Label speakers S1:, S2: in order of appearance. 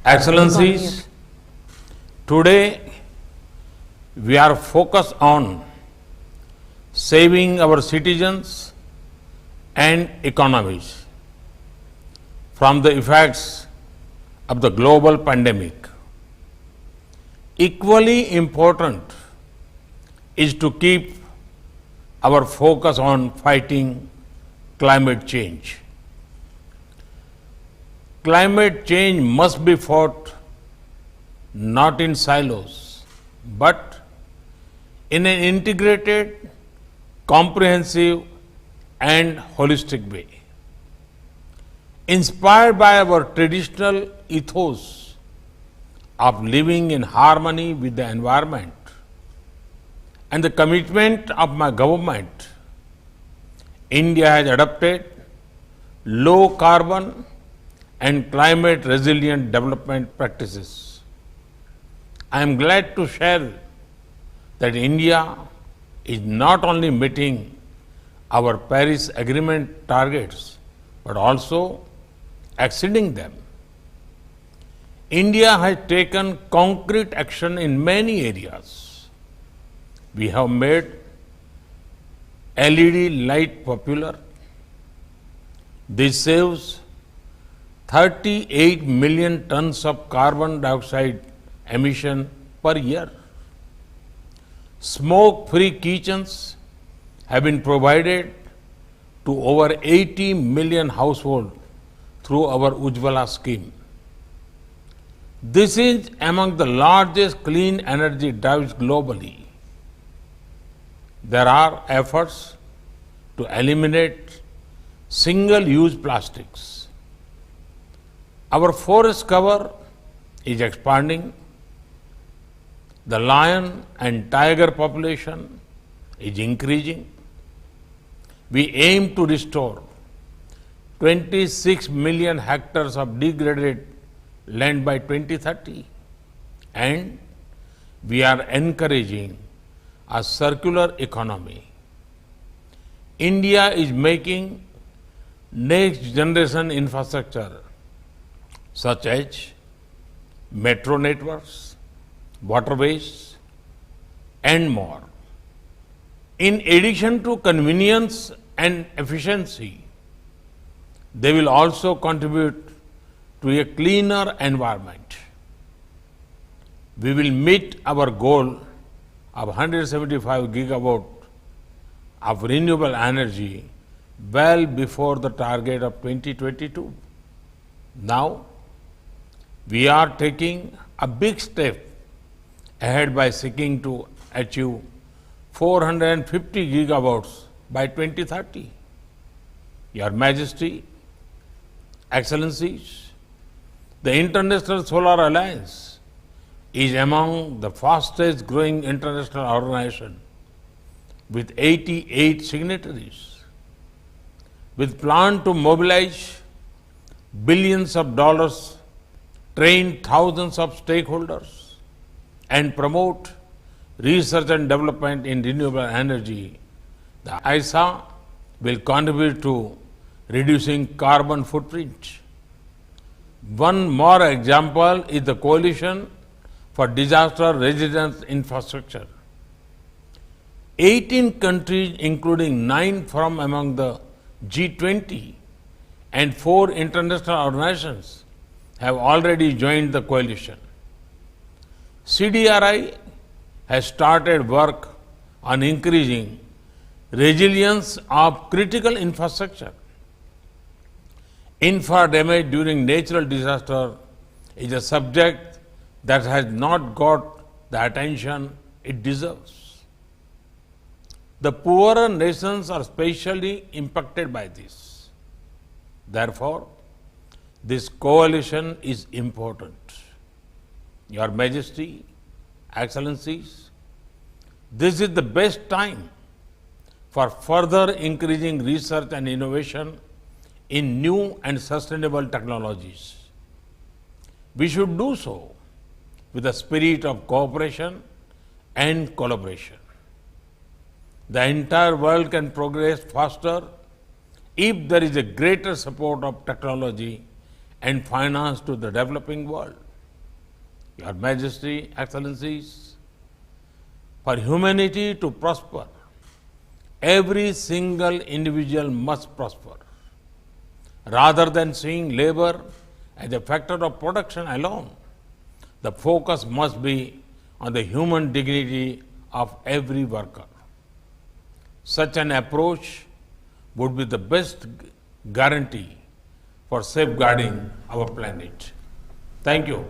S1: Excellencies, today we are focused on saving our citizens and economies from the effects of the global pandemic. Equally important is to keep our focus on fighting climate change. Climate change must be fought not in silos, but in an integrated, comprehensive, and holistic way. Inspired by our traditional ethos of living in harmony with the environment and the commitment of my government, India has adopted low carbon and climate resilient development practices. I am glad to share that India is not only meeting our Paris Agreement targets, but also exceeding them. India has taken concrete action in many areas. We have made LED light popular. This saves 38 million tons of carbon dioxide emission per year. Smoke-free kitchens have been provided to over 80 million households through our Ujjwala scheme. This is among the largest clean energy drives globally. There are efforts to eliminate single-use plastics. Our forest cover is expanding. The lion and tiger population is increasing. We aim to restore 26 million hectares of degraded land by 2030, and we are encouraging a circular economy. India is making next generation infrastructure such as metro networks, waterways, and more. In addition to convenience and efficiency, they will also contribute to a cleaner environment. We will meet our goal of 175 gigawatt of renewable energy well before the target of 2022. Now, we are taking a big step ahead by seeking to achieve 450 gigawatts by 2030. Your Majesty, Excellencies, the International Solar Alliance is among the fastest growing international organizations with 88 signatories. With plan to mobilize billions of dollars, train thousands of stakeholders, and promote research and development in renewable energy, the ISA will contribute to reducing carbon footprint. One more example is the Coalition for Disaster Resilience Infrastructure. 18 countries, including 9 from among the G20 and 4 international organizations, have already joined the coalition. CDRI has started work on increasing resilience of critical infrastructure. Infra damage during natural disaster is a subject that has not got the attention it deserves. The poorer nations are especially impacted by this. Therefore, this coalition is important. Your Majesty, Excellencies, this is the best time for further increasing research and innovation in new and sustainable technologies. We should do so with a spirit of cooperation and collaboration. The entire world can progress faster if there is a greater support of technology and finance to the developing world. Your Majesty, Excellencies, for humanity to prosper, every single individual must prosper. Rather than seeing labor as a factor of production alone, the focus must be on the human dignity of every worker. Such an approach would be the best guarantee for safeguarding our planet. Thank you.